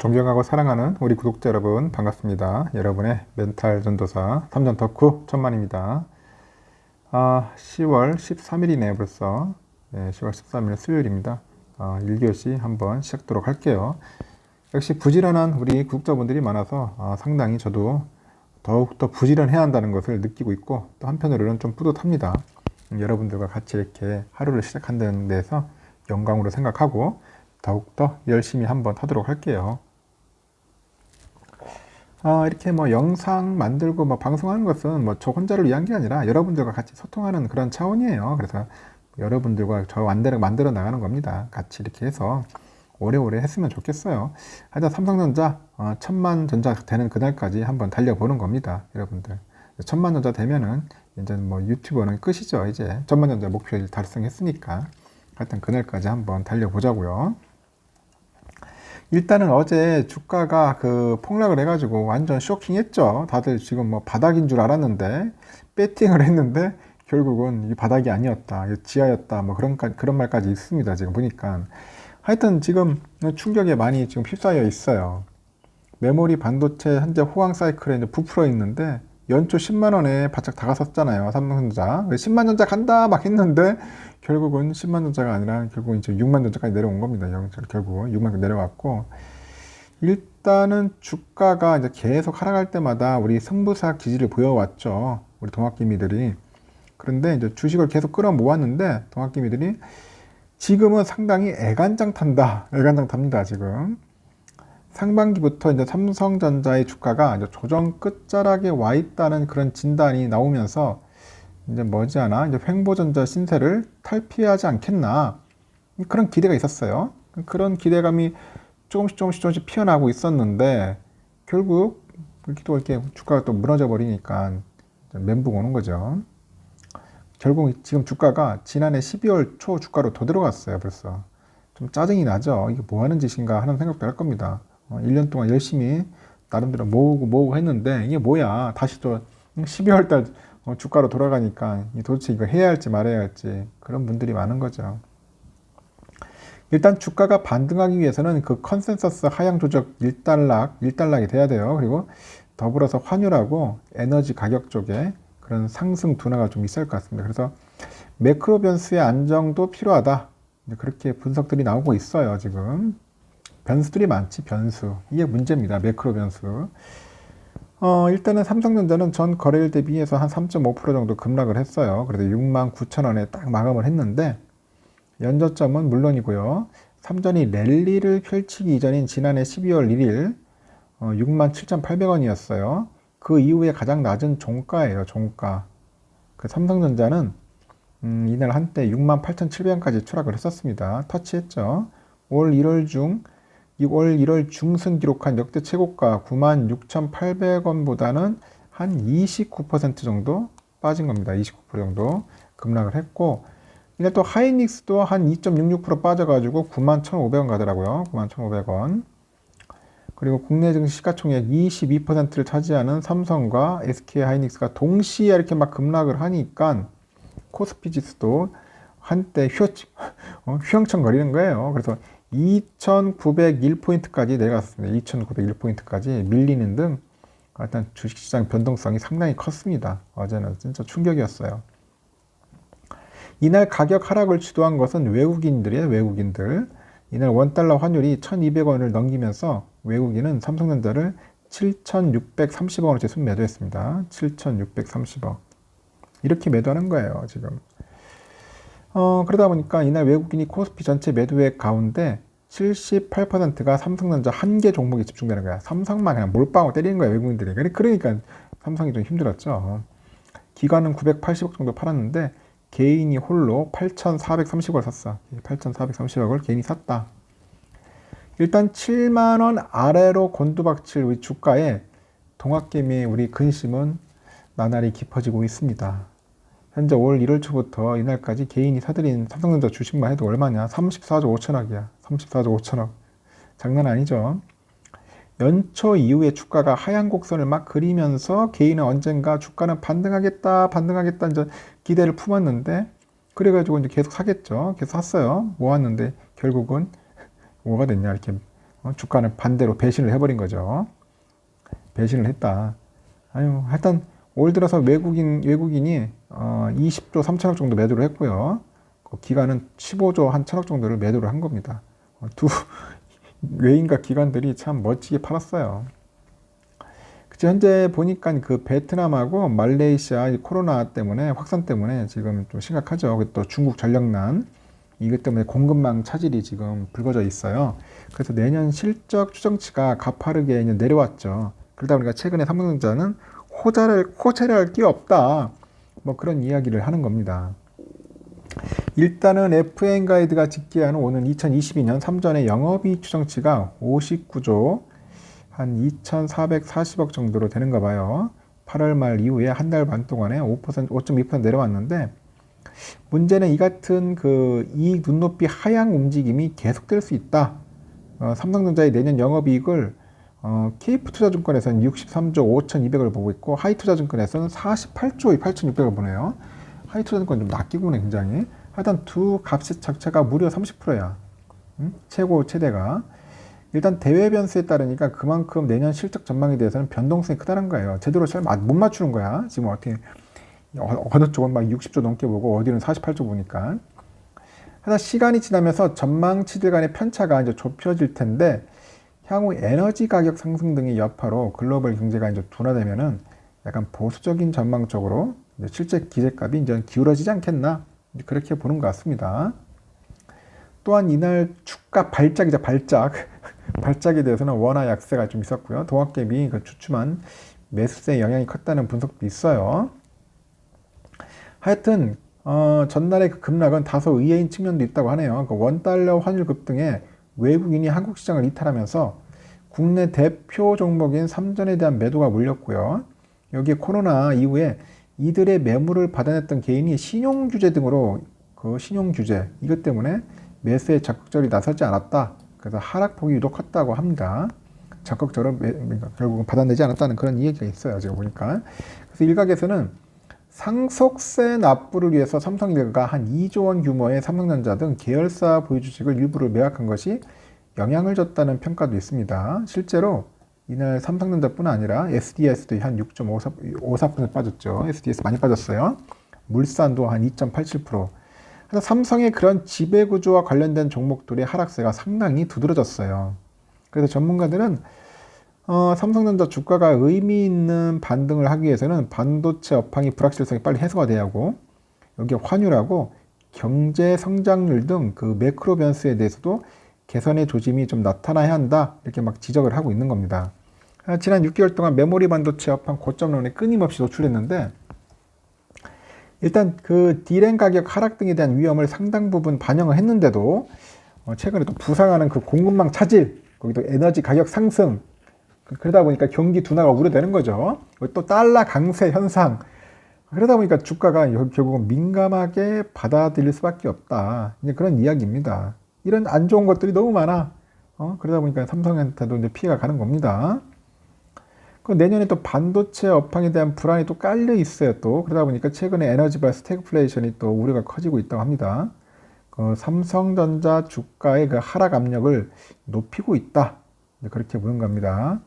존경하고 사랑하는 우리 구독자 여러분 반갑습니다. 여러분의 멘탈 전도사 3전 덕후 천만입니다. 10월 13일이네요 벌써. 네, 10월 13일 수요일입니다. 1교시 한번 시작하도록 할게요. 역시 부지런한 우리 구독자분들이 많아서 상당히 저도 더욱더 부지런해야 한다는 것을 느끼고 있고, 또 한편으로는 좀 뿌듯합니다. 여러분들과 같이 이렇게 하루를 시작한다는 데서 영광으로 생각하고 더욱더 열심히 한번 하도록 할게요. 이렇게 영상 만들고 방송하는 것은 저 혼자를 위한 게 아니라 여러분들과 같이 소통하는 그런 차원이에요. 그래서 여러분들과 저 만들어 나가는 겁니다. 같이 이렇게 해서 오래오래 했으면 좋겠어요. 하여튼 삼성전자 1000만 전자 되는 그날까지 한번 달려보는 겁니다. 여러분들 1000만 전자 되면은 이제 유튜버는 끝이죠. 이제 1000만 전자 목표를 달성했으니까 하여튼 그날까지 한번 달려보자고요. 일단은 어제 주가가 폭락을 해가지고 완전 쇼킹했죠. 다들 지금 바닥인 줄 알았는데 배팅을 했는데 결국은 이 바닥이 아니었다, 지하였다, 그런 말까지 있습니다. 지금 보니까 하여튼 지금 충격에 많이 지금 휩싸여 있어요. 메모리 반도체 현재 호황 사이클에 이제 부풀어 있는데 연초 10만 원에 바짝 다가섰잖아요. 삼성전자 10만 전자 간다 막 했는데 결국은 10만 전자가 아니라 결국 이제 6만 전자까지 내려온 겁니다. 결국 6만 내려왔고, 일단은 주가가 이제 계속 하락할 때마다 우리 승부사 기질을 보여왔죠. 우리 동학개미들이. 그런데 이제 주식을 계속 끌어모았는데 동학개미들이 지금은 상당히 애간장 탄다. 애간장 탑니다, 지금. 상반기부터 이제 삼성전자의 주가가 이제 조정 끝자락에 와 있다는 그런 진단이 나오면서 이제 머지않아 이제 횡보전자 신세를 탈피하지 않겠나, 그런 기대가 있었어요. 그런 기대감이 조금씩 피어나고 있었는데 결국 이렇게 주가가 또 무너져 버리니까 멘붕 오는 거죠. 결국 지금 주가가 지난해 12월 초 주가로 더 들어갔어요. 벌써 좀 짜증이 나죠. 이게 뭐 하는 짓인가 하는 생각도 할 겁니다. 1년 동안 열심히 나름대로 모으고 했는데 이게 뭐야, 다시 또 12월 달 주가로 돌아가니까 도대체 이거 해야 할지 말아야 할지 그런 분들이 많은 거죠. 일단 주가가 반등하기 위해서는 그 컨센서스 하향 조정 일단락이 돼야 돼요. 그리고 더불어서 환율하고 에너지 가격 쪽에 그런 상승 둔화가 좀 있을 것 같습니다. 그래서 매크로 변수의 안정도 필요하다, 그렇게 분석들이 나오고 있어요. 지금 변수들이 많지, 변수. 이게 문제입니다. 매크로 변수. 일단은 삼성전자는 전 거래일 대비해서 한 3.5% 정도 급락을 했어요. 그래도 69,000원에 딱 마감을 했는데, 연저점은 물론이고요. 삼전이 랠리를 펼치기 이전인 지난해 12월 1일 67,800원이었어요. 그 이후에 가장 낮은 종가예요. 종가. 삼성전자는 이날 한때 68,700원까지 추락을 했었습니다. 터치했죠. 올 1월 중순 기록한 역대 최고가 96,800원보다는 한 29% 정도 빠진 겁니다. 29% 정도 급락을 했고, 이날 또 하이닉스도 한 2.66% 빠져가지고 91,500원 가더라고요. 91,500원. 그리고 국내 증시 시가총액 22%를 차지하는 삼성과 SK 하이닉스가 동시에 이렇게 막 급락을 하니까 코스피 지수도 한때 휘황찬거리는 거예요. 그래서 2,901포인트까지 내려갔습니다. 2,901포인트까지 밀리는 등 일단 주식시장 변동성이 상당히 컸습니다. 어제는 진짜 충격이었어요. 이날 가격 하락을 주도한 것은 외국인들이에요. 외국인들. 이날 원달러 환율이 1,200원을 넘기면서 외국인은 삼성전자를 7,630원어치 순매도했습니다. 7,630원. 이렇게 매도하는 거예요, 지금. 그러다 보니까 이날 외국인이 코스피 전체 매도액 가운데 78%가 삼성전자 한 개 종목에 집중되는 거야. 삼성만 그냥 몰빵하고 때리는 거야, 외국인들이. 그러니까 삼성이 좀 힘들었죠. 기관은 980억 정도 팔았는데 개인이 홀로 8,430억을 샀어. 8,430억을 개인이 샀다. 일단 7만원 아래로 곤두박질 우리 주가에 동학개미의 우리 근심은 나날이 깊어지고 있습니다. 현재 올 1월 초부터 이날까지 개인이 사들인 삼성전자 주식만 해도 얼마냐? 34조 5천억이야. 34조 5천억. 장난 아니죠. 연초 이후에 주가가 하향 곡선을 막 그리면서 개인은 언젠가 주가는 반등하겠다 이제 기대를 품었는데, 그래가지고 이제 계속 사겠죠. 계속 샀어요. 모았는데 결국은 뭐가 됐냐, 이렇게 주가는 반대로 배신을 해버린 거죠. 배신을 했다. 아유, 하여튼 올 들어서 외국인이 20조 3천억 정도 매도를 했고요. 그 기관은 15조 한 천억 정도를 매도를 한 겁니다. 두 외인과 기관들이 참 멋지게 팔았어요. 현재 보니까 그 베트남하고 말레이시아 코로나 때문에 확산 때문에 지금 좀 심각하죠. 또 중국 전력난 이것 때문에 공급망 차질이 지금 불거져 있어요. 그래서 내년 실적 추정치가 가파르게 이제 내려왔죠. 그러다 보니까 최근에 삼성전자는 호재를 할 게 없다. 뭐 그런 이야기를 하는 겁니다. 일단은 FN 가이드가 집계하는 오는 2022년 3전의 영업이익 추정치가 59조 한 2,440억 정도로 되는가 봐요. 8월 말 이후에 한 달 반 동안에 5.2% 내려왔는데 문제는 이 같은 그 이익 눈높이 하향 움직임이 계속될 수 있다. 삼성전자의 내년 영업이익을 KF투자증권에서는 63조 5,200을 보고 있고 하이투자증권에서는 48조 8,600을 보네요. 하이투자증권 좀 낚이고 보네 굉장히. 하여튼 두 값의 차이가 무려 30%야. 최고 최대가. 일단 대외 변수에 따르니까 그만큼 내년 실적 전망에 대해서는 변동성이 크다는 거예요. 제대로 잘 못 맞추는 거야. 지금 어떻게 어느 쪽은 막 60조 넘게 보고 어디는 48조 보니까. 하나 시간이 지나면서 전망치들 간의 편차가 이제 좁혀질 텐데 향후 에너지 가격 상승 등의 여파로 글로벌 경제가 이제 둔화되면은 약간 보수적인 전망 쪽으로 이제 실제 기대값이 이제 기울어지지 않겠나 그렇게 보는 것 같습니다. 또한 이날 주가 발작이죠. 발작에 대해서는 원화 약세가 좀 있었고요. 동학개미 그 주춤한 매수세의 영향이 컸다는 분석도 있어요. 하여튼 전날의 그 급락은 다소 의외인 측면도 있다고 하네요. 그 원달러 환율 급등에 외국인이 한국 시장을 이탈하면서 국내 대표 종목인 삼전에 대한 매도가 몰렸고요. 여기에 코로나 이후에 이들의 매물을 받아냈던 개인이 신용규제 등으로 그 신용규제 이것 때문에 매수에 적극적으로 나서지 않았다. 그래서 하락폭이 유독 컸다고 합니다. 적극적으로 결국은 받아내지 않았다는 그런 이야기가 있어요. 제가 보니까. 그래서 일각에서는 상속세 납부를 위해서 삼성일가가 한 2조 원 규모의 삼성전자 등 계열사 보유 주식을 일부를 매각한 것이 영향을 줬다는 평가도 있습니다. 실제로 이날 삼성전자뿐 아니라 SDS도 한 6.54% 빠졌죠. SDS 많이 빠졌어요. 물산도 한 2.87%. 삼성의 그런 지배구조와 관련된 종목들의 하락세가 상당히 두드러졌어요. 그래서 전문가들은 삼성전자 주가가 의미 있는 반등을 하기 위해서는 반도체 업황이 불확실성이 빨리 해소가 돼야 하고 여기에 환율하고 경제 성장률 등 그 매크로 변수에 대해서도 개선의 조짐이 좀 나타나야 한다 이렇게 막 지적을 하고 있는 겁니다. 지난 6개월 동안 메모리 반도체 업황 고점론에 끊임없이 노출했는데 일단 그 D램 가격 하락 등에 대한 위험을 상당 부분 반영을 했는데도 최근에 또 부상하는 그 공급망 차질, 거기도 에너지 가격 상승, 그러다 보니까 경기 둔화가 우려되는 거죠. 또 달러 강세 현상, 그러다 보니까 주가가 결국은 민감하게 받아들일 수밖에 없다. 이제 그런 이야기입니다. 이런 안 좋은 것들이 너무 많아. 그러다 보니까 삼성한테도 이제 피해가 가는 겁니다. 내년에 또 반도체 업황에 대한 불안이 또 깔려 있어요. 또 그러다 보니까 최근에 에너지바 스태그플레이션이 또 우려가 커지고 있다고 합니다. 삼성전자 주가의 그 하락 압력을 높이고 있다. 그렇게 보는 겁니다.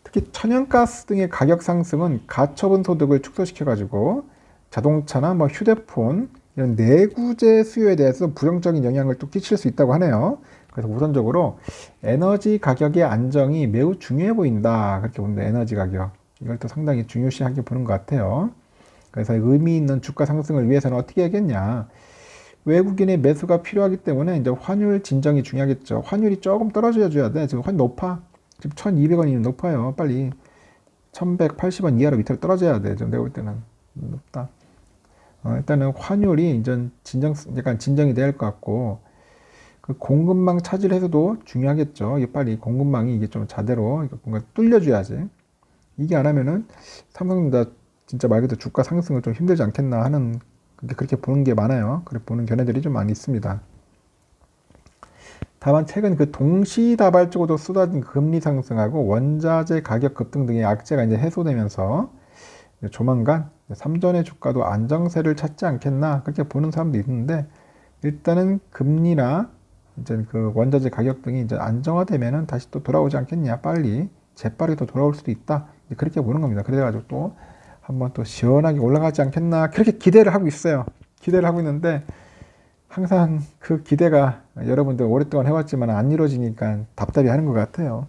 특히 천연가스 등의 가격 상승은 가처분 소득을 축소시켜가지고 자동차나 뭐 휴대폰 이런 내구재 수요에 대해서 부정적인 영향을 또 끼칠 수 있다고 하네요. 그래서 우선적으로 에너지 가격의 안정이 매우 중요해 보인다. 그렇게 봅니다. 에너지 가격. 이걸 또 상당히 중요시하게 보는 것 같아요. 그래서 의미 있는 주가 상승을 위해서는 어떻게 해야겠냐. 외국인의 매수가 필요하기 때문에 이제 환율 진정이 중요하겠죠. 환율이 조금 떨어져 줘야 돼. 지금 환율 높아. 지금 1,200원이면 높아요. 빨리 1,180원 이하로 밑으로 떨어져야 돼. 좀 내가 볼 때는 높다. 일단은 환율이 이제 약간 진정이 돼야 할 것 같고 그 공급망 차질해서도 중요하겠죠. 이게 빨리 공급망이 이게 좀 제대로 뭔가 뚫려줘야지. 이게 안 하면은 삼성전자 진짜 말 그대로 주가 상승을 좀 힘들지 않겠나 하는 그렇게 보는 게 많아요. 그렇게 보는 견해들이 좀 많이 있습니다. 다만 최근 그 동시다발적으로 쏟아진 금리 상승하고 원자재 가격 급등 등의 악재가 이제 해소되면서 조만간 삼전의 주가도 안정세를 찾지 않겠나 그렇게 보는 사람도 있는데 일단은 금리나 이제 그 원자재 가격 등이 이제 안정화되면은 다시 또 돌아오지 않겠냐, 빨리 재빠르게 또 돌아올 수도 있다, 이제 그렇게 보는 겁니다. 그래가지고 또 한번 또 시원하게 올라가지 않겠나, 그렇게 기대를 하고 있어요. 기대를 하고 있는데 항상 그 기대가 여러분들 오랫동안 해왔지만 안 이루어지니까 답답해 하는 것 같아요.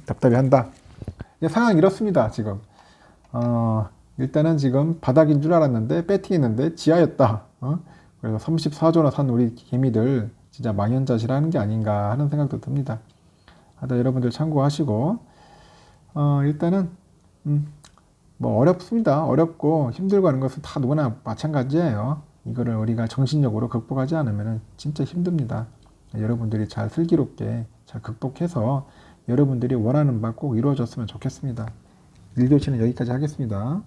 답답해 한다. 상황이 이렇습니다, 지금. 일단은 지금 바닥인 줄 알았는데, 배팅했는데 지하였다. 그래서 34조나 산 우리 개미들 진짜 망연자실하는 게 아닌가 하는 생각도 듭니다. 하여튼 여러분들 참고하시고, 일단은, 뭐 어렵습니다. 어렵고 힘들고 하는 것은 다 누구나 마찬가지예요. 이거를 우리가 정신력으로 극복하지 않으면 진짜 힘듭니다. 여러분들이 잘 슬기롭게 잘 극복해서 여러분들이 원하는 바 꼭 이루어졌으면 좋겠습니다. 1교시는 여기까지 하겠습니다.